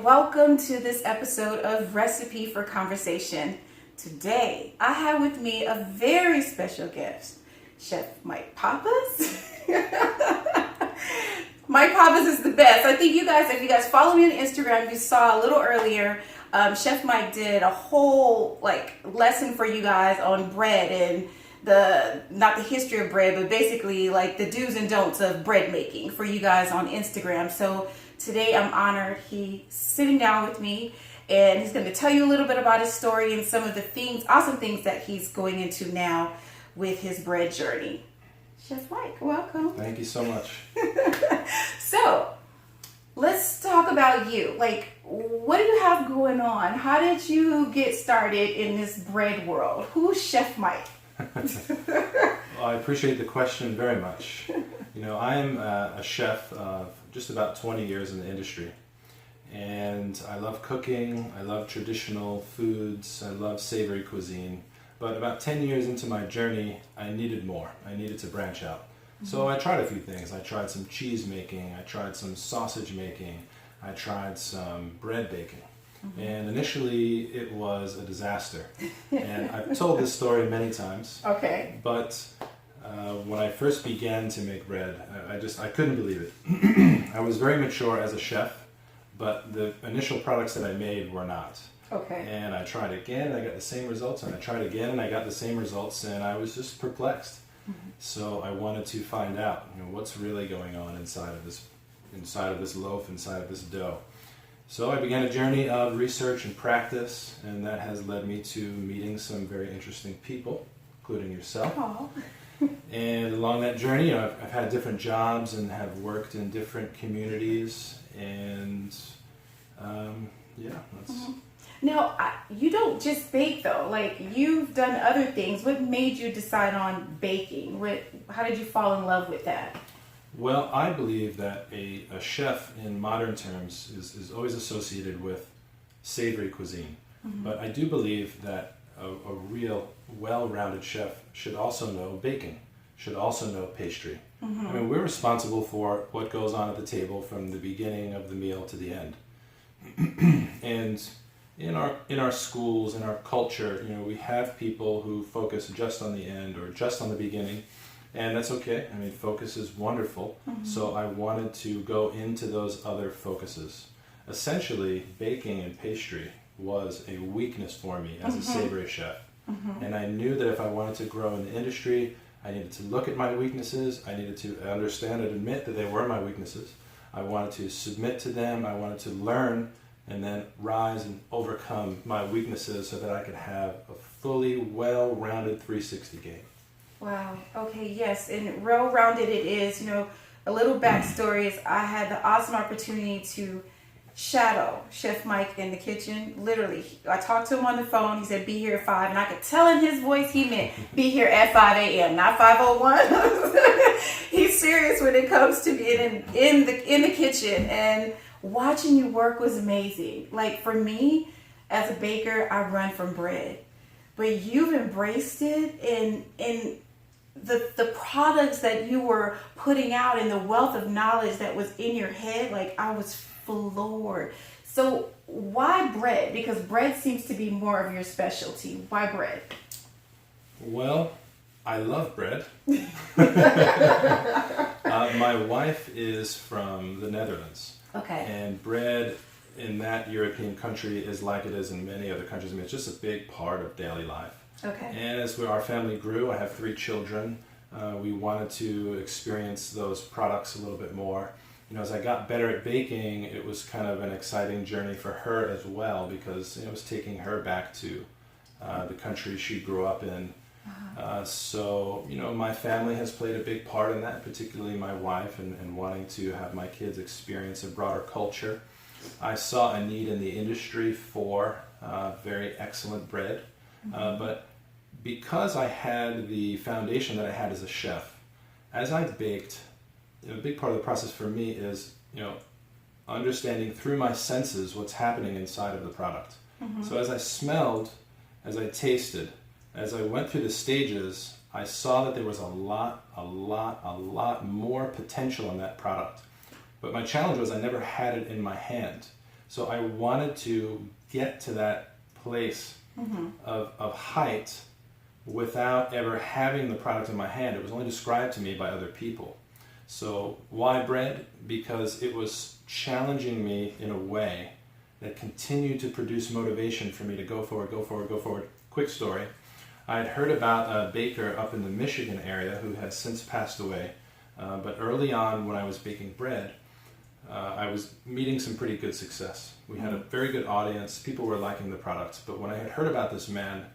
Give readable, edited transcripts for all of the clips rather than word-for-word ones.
welcome to this episode of Recipe for Conversation. Today, I have with me a very special guest, Chef Mike Pappas. Mike Pappas is the best. I think if you guys follow me on Instagram, you saw a little earlier, Chef Mike did a whole lesson for you guys on bread and not the history of bread, but basically the do's and don'ts of bread making for you guys on Instagram. So today I'm honored he's sitting down with me and he's going to tell you a little bit about his story and some of the awesome things that he's going into now with his bread journey. Chef Mike, welcome. Thank you so much. So let's talk about you. What do you have going on? How did you get started in this bread world? Who's Chef Mike? Well, I appreciate the question very much. I'm a chef of just about 20 years in the industry. And I love cooking, I love traditional foods, I love savory cuisine. But about 10 years into my journey, I needed more. I needed to branch out. So I tried a few things. I tried some cheese making, I tried some sausage making, I tried some bread baking. And initially it was a disaster. And I've told this story many times. Okay. But when I first began to make bread, I couldn't believe it. I was very mature as a chef, but the initial products that I made were not. Okay. And I tried again and I got the same results, and I tried again and I got the same results, and I was just perplexed. So I wanted to find out, what's really going on inside of this loaf, inside of this dough. So I began a journey of research and practice, and that has led me to meeting some very interesting people, including yourself. Aww. And along that journey, I've had different jobs and have worked in different communities, and that's... Now, you don't just bake though. You've done other things. What made you decide on baking? How did you fall in love with that? Well, I believe that a chef in modern terms is always associated with savory cuisine. But I do believe that a real well-rounded chef should also know baking, should also know pastry. I mean, we're responsible for what goes on at the table from the beginning of the meal to the end. And in our schools, in our culture, we have people who focus just on the end or just on the beginning. And that's okay. I mean, focus is wonderful. So I wanted to go into those other focuses. Essentially, baking and pastry was a weakness for me as a savory chef. And I knew that if I wanted to grow in the industry, I needed to look at my weaknesses. I needed to understand and admit that they were my weaknesses. I wanted to submit to them. I wanted to learn and then rise and overcome my weaknesses so that I could have a fully well-rounded 360 game. Wow. Okay. Yes. And well-rounded it is. A little backstory is I had the awesome opportunity to shadow Chef Mike in the kitchen. Literally, I talked to him on the phone. He said, "Be here at 5," and I could tell in his voice he meant be here at 5 a.m., not 5:01. He's serious when it comes to being in the kitchen, and watching you work was amazing. For me, as a baker, I run from bread, but you've embraced it in the products that you were putting out and the wealth of knowledge that was in your head. I was floored. So why bread? Because bread seems to be more of your specialty. Why bread? Well, I love bread. My wife is from the Netherlands. Okay. And bread in that European country is like it is in many other countries. I mean, it's just a big part of daily life. Okay. And as our family grew, I have 3 children, we wanted to experience those products a little bit more. As I got better at baking, it was kind of an exciting journey for her as well, because it was taking her back to the country she grew up in. So my family has played a big part in that, particularly my wife, and wanting to have my kids experience a broader culture. I saw a need in the industry for very excellent bread, but because I had the foundation that I had as a chef, as I baked, a big part of the process for me is understanding through my senses what's happening inside of the product. So as I smelled, as I tasted, as I went through the stages, I saw that there was a lot more potential in that product. But my challenge was I never had it in my hand. So I wanted to get to that place of height without ever having the product in my hand. It was only described to me by other people. So why bread? Because it was challenging me in a way that continued to produce motivation for me to go forward, go forward, go forward. Quick story. I had heard about a baker up in the Michigan area who has since passed away. But early on when I was baking bread, I was meeting some pretty good success. We had a very good audience. People were liking the products. But when I had heard about this man,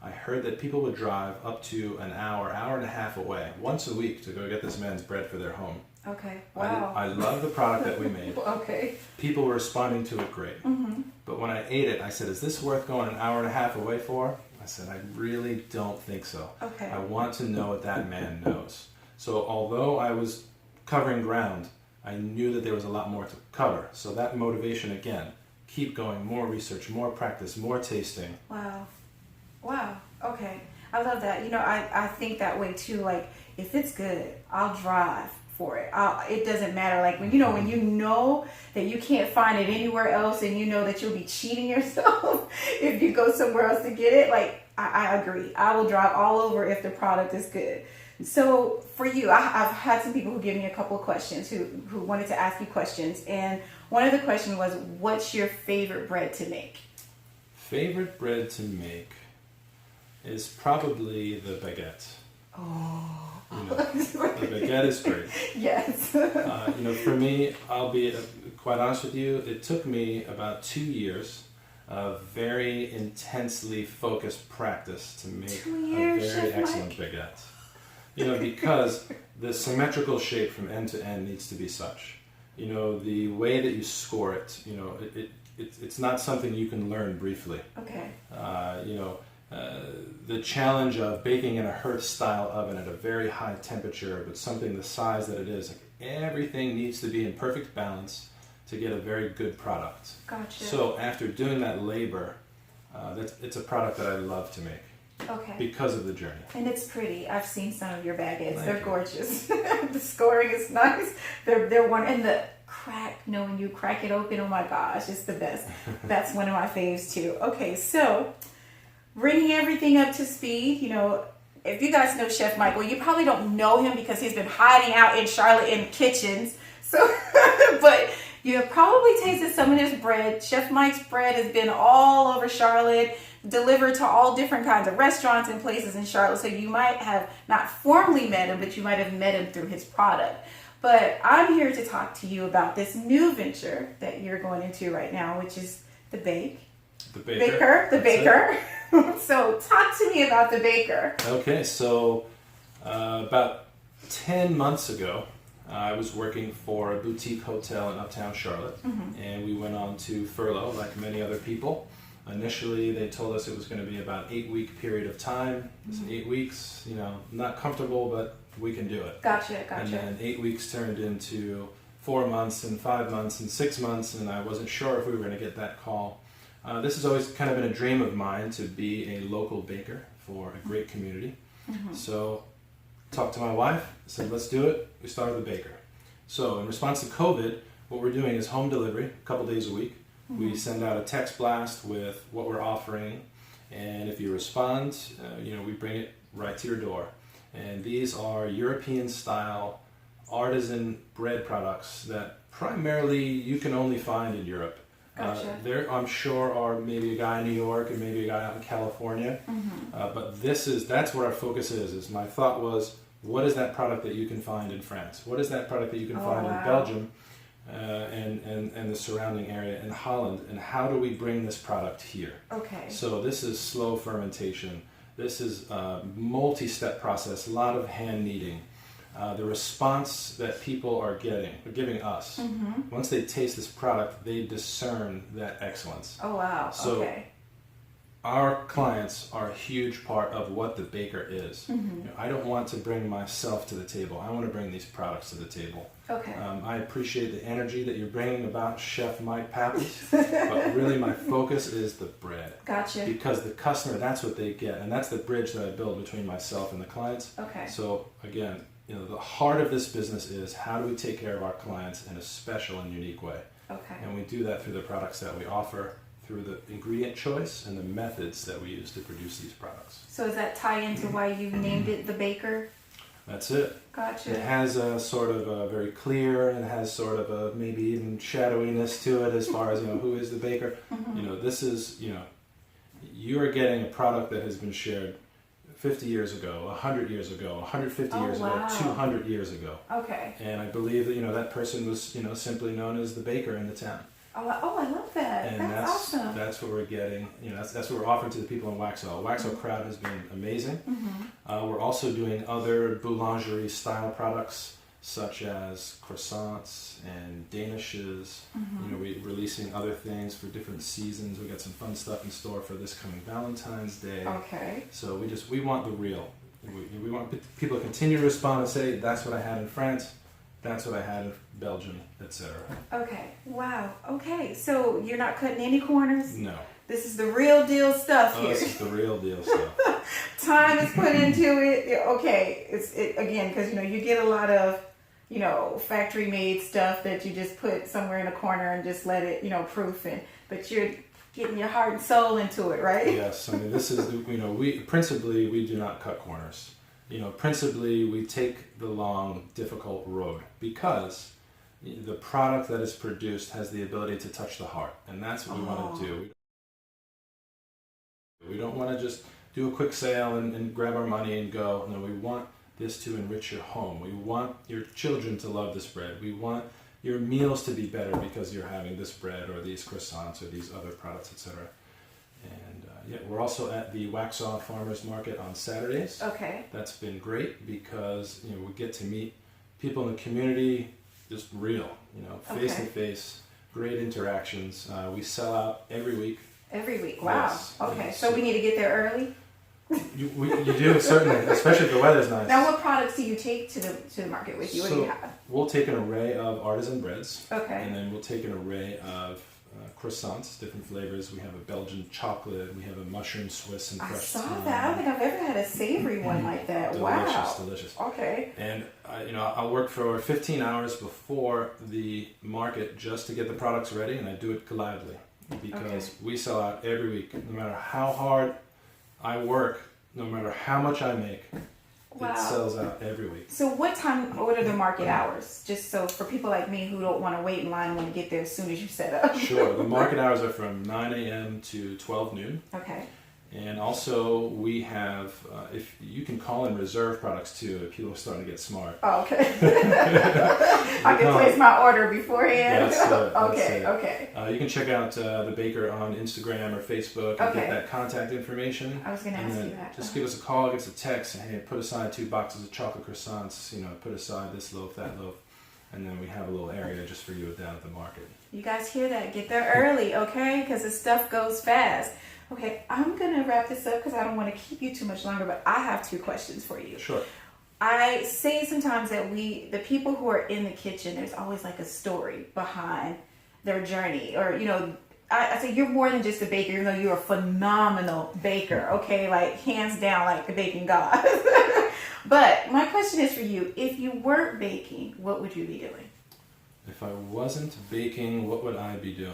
I heard that people would drive up to an hour, hour and a half away, once a week to go get this man's bread for their home. Okay, wow. I love the product that we made. Okay. People were responding to it great. But when I ate it, I said, is this worth going an hour and a half away for? I said, I really don't think so. Okay. I want to know what that man knows. So although I was covering ground, I knew that there was a lot more to cover. So that motivation again, keep going, more research, more practice, more tasting. Wow. Wow. Okay. I love that. You know, I think that way too. Like, if it's good, I'll drive for it. It doesn't matter. Like, when you know that you can't find it anywhere else, and you know that you'll be cheating yourself if you go somewhere else to get it. Like, I agree. I will drive all over if the product is good. So for you, I've had some people who give me a couple of questions who wanted to ask you questions. And one of the questions was, what's your favorite bread to make? Favorite bread to make is probably the baguette. Oh. The baguette is great. Yes. For me, I'll be quite honest with you, it took me about 2 years of very intensely focused practice to make a very excellent baguette. Because the symmetrical shape from end to end needs to be such. The way that you score it, it's not something you can learn briefly. Okay. The challenge of baking in a Hertz-style oven at a very high temperature, but something the size that it is, everything needs to be in perfect balance to get a very good product. Gotcha. So after doing that labor, it's a product that I love to make. Okay. Because of the journey. And it's pretty. I've seen some of your baguettes. They're you. Gorgeous. The scoring is nice. They're one, and the crack, when you crack it open, oh my gosh, it's the best. That's one of my faves too. Okay, so bringing everything up to speed, if you guys know Chef Mike, well, you probably don't know him because he's been hiding out in Charlotte in kitchens. So, but you have probably tasted some of his bread. Chef Mike's bread has been all over Charlotte, delivered to all different kinds of restaurants and places in Charlotte. So you might have not formally met him, but you might have met him through his product. But I'm here to talk to you about this new venture that you're going into right now, which is the baker. The baker. So talk to me about the baker. Okay, so about 10 months ago, I was working for a boutique hotel in Uptown Charlotte, and we went on to furlough like many other people. Initially, they told us it was going to be about 8-week period of time. 8 weeks, not comfortable, but we can do it. Gotcha. And then 8 weeks turned into 4 months and 5 months and 6 months, and I wasn't sure if we were going to get that call. This has always kind of been a dream of mine to be a local baker for a great community. So talked to my wife, said let's do it. We started the baker. So in response to COVID, what we're doing is home delivery, a couple days a week. We send out a text blast with what we're offering, and if you respond, we bring it right to your door. And these are European-style artisan bread products that primarily you can only find in Europe. Gotcha. There, I'm sure, are maybe a guy in New York and maybe a guy out in California, but that's where our focus is. My thought was, what is that product that you can find in France? What is that product that you can find in Belgium? And the surrounding area in Holland, and how do we bring this product here? Okay. So this is slow fermentation. This is a multi-step process, a lot of hand kneading. The response that people are giving us, once they taste this product, they discern that excellence. Oh wow, so okay. Our clients are a huge part of what the baker is. I don't want to bring myself to the table. I want to bring these products to the table. Okay. I appreciate the energy that you're bringing about Chef Mike Pappas, but really my focus is the bread. Gotcha. Because the customer, that's what they get, and that's the bridge that I build between myself and the clients. Okay. So again, the heart of this business is how do we take care of our clients in a special and unique way. Okay. And we do that through the products that we offer, through the ingredient choice and the methods that we use to produce these products. So does that tie into why you named it the Baker? That's it. Gotcha. It has a sort of a very clear, and it has sort of a maybe even shadowiness to it as far as, who is the baker. This is, you are getting a product that has been shared 50 years ago, 100 years ago, 150 years ago, 200 years ago. Okay. And I believe that, that person was, simply known as the baker in the town. Oh, I love that. And that's awesome. That's what we're getting. That's what we're offering to the people in Waxhaw. Waxhaw crowd has been amazing. We're also doing other boulangerie style products such as croissants and danishes. We're releasing other things for different seasons. We got some fun stuff in store for this coming Valentine's Day. Okay. So we want the real. We want people to continue to respond and say, that's what I had in France. That's what I had in Belgium, etc. Okay. Wow. Okay. So you're not cutting any corners? No. This is the real deal stuff here. This is the real deal stuff. Time is put into it. Okay. It's again, because you get a lot of factory made stuff that you just put somewhere in a corner and just let it proof in. But you're getting your heart and soul into it, right? Yes. I mean, this is we do not cut corners. Principally, we take the long, difficult road because the product that is produced has the ability to touch the heart, and that's what we want to do. We don't want to just do a quick sale and grab our money and go. No, we want this to enrich your home. We want your children to love this bread. We want your meals to be better because you're having this bread or these croissants or these other products, etc. And we're also at the Waxhaw Farmers Market on Saturdays. Okay. That's been great because we get to meet people in the community, just real, face to face, great interactions. We sell out every week. Every week. Wow. Yes. Okay. Yes. So we need to get there early. You do certainly, especially if the weather's nice. Now, what products do you take to the market with you? What do you have? We'll take an array of artisan breads. Okay. And then we'll take an array of croissants, different flavors. We have a Belgian chocolate. We have a mushroom Swiss and fresh I saw thyme. that. I don't think I've ever had a savory one like that. Delicious, Wow. delicious. Okay. And I'll work for 15 hours before the market just to get the products ready, and I do it gladly because we sell out every week. No matter how hard I work, no matter how much I make, Wow. it sells out every week. So what are the market hours? Just so for people like me who don't want to wait in line and want to get there as soon as you set up. Sure. The market hours are from 9 a.m. to 12 noon. Okay. And also we have, if you can call in reserve products too, if people are starting to get smart. Oh, okay. I can place my order beforehand. That's it. Okay. Okay. You can check out the baker on Instagram or Facebook and Okay. get that contact information. I was going to And ask then you that. just give us a call, give us a text, and hey, put aside 2 boxes of chocolate croissants, put aside this loaf, that loaf, and then we have a little area just for you down at the market. You guys hear that? Get there early, okay? Because the stuff goes fast. Okay, I'm going to wrap this up because I don't want to keep you too much longer, but I have 2 questions for you. Sure. I say sometimes that the people who are in the kitchen, there's always like a story behind their journey. Or, I say you're more than just a baker, even though you're a phenomenal baker, okay? Like, hands down, like the baking god. But my question is for you, if you weren't baking, what would you be doing? If I wasn't baking, what would I be doing?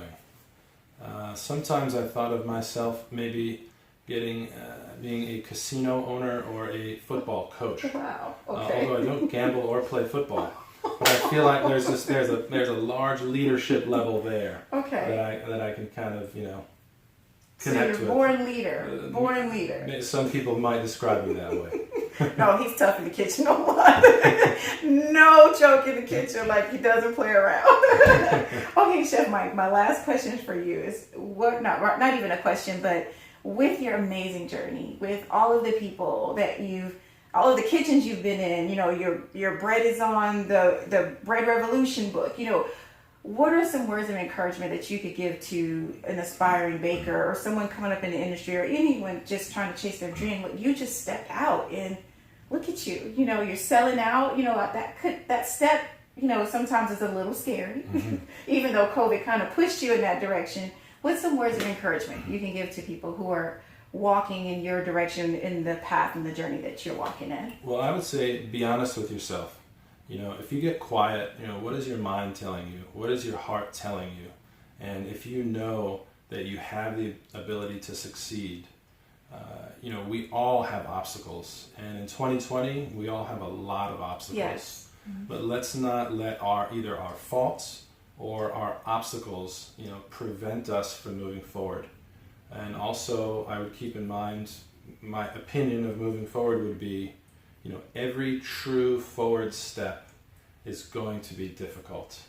Sometimes I thought of myself maybe being a casino owner or a football coach. Wow. Okay. Although I don't gamble or play football, but I feel like there's a large leadership level there. Okay. That I can kind of So connect you're with. born leader. Some people might describe me that way. No, he's tough in the kitchen. No lie. No joke in the kitchen. Like, he doesn't play around. Okay, Chef Mike, my last question for you is not even a question, but with your amazing journey, with all of the people that all of the kitchens you've been in, your bread is on the Bread Revolution book, what are some words of encouragement that you could give to an aspiring baker or someone coming up in the industry or anyone just trying to chase their dream? Look, you just stepped out and look at you. You're selling out. That step, sometimes is a little scary, even though COVID kind of pushed you in that direction. What's some words of encouragement you can give to people who are walking in your direction, in the path and the journey that you're walking in? Well, I would say be honest with yourself. if you get quiet, what is your mind telling you? What is your heart telling you? And if you know that you have the ability to succeed, we all have obstacles. And in 2020, we all have a lot of obstacles. Yes. But let's not let either our faults or our obstacles, prevent us from moving forward. And also, I would keep in mind, my opinion of moving forward would be, every true forward step is going to be difficult.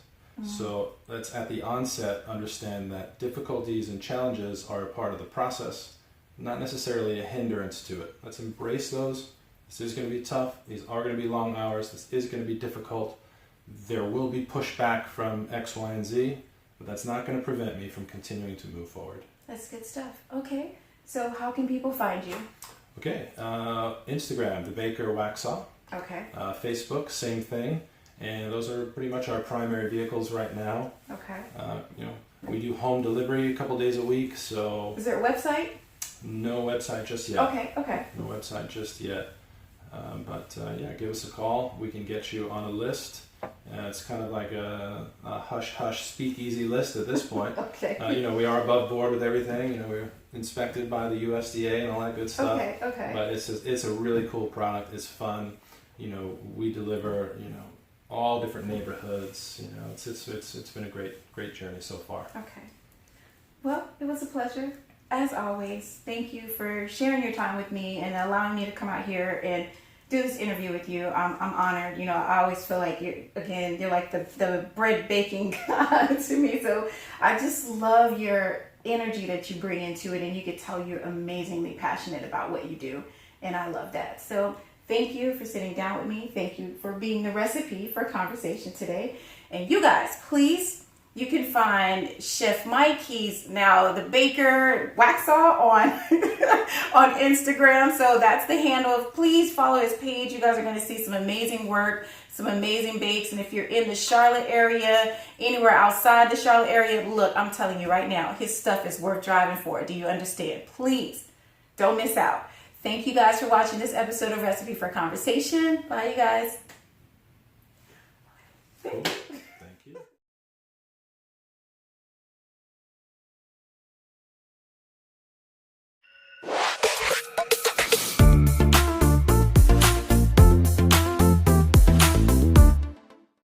So let's, at the onset, understand that difficulties and challenges are a part of the process, not necessarily a hindrance to it. Let's embrace those. This is going to be tough. These are going to be long hours. This is going to be difficult. There will be pushback from X, Y, and Z, but that's not going to prevent me from continuing to move forward. That's good stuff. Okay, so how can people find you? Okay, Instagram, The Baker Waxaw. Okay. Facebook, same thing. And those are pretty much our primary vehicles right now. Okay. We do home delivery a couple days a week, so... Is there a website? No website just yet. Okay. No website just yet. Give us a call. We can get you on a list. It's kind of like a hush-hush speakeasy list at this point. Okay. We are above board with everything. We're inspected by the USDA and all that good stuff. Okay. But it's a really cool product. It's fun. We deliver, all different neighborhoods. It's been a great journey so far. Okay. Well, it was a pleasure. As always, thank you for sharing your time with me and allowing me to come out here and do this interview with you. I'm honored. I always feel like you're like the bread baking god to me. So I just love your energy that you bring into it, and you could tell you're amazingly passionate about what you do, and I love that. So thank you for sitting down with me. Thank you for being the recipe for conversation today. And you guys, please. You can find Chef Mike. He's now the Baker Waxaw on on Instagram. So that's the handle. Please follow his page. You guys are going to see some amazing work, some amazing bakes. And if you're in the Charlotte area, anywhere outside the Charlotte area, look, I'm telling you right now, his stuff is worth driving for. Do you understand? Please don't miss out. Thank you guys for watching this episode of Recipe for Conversation. Bye, you guys. Thank you.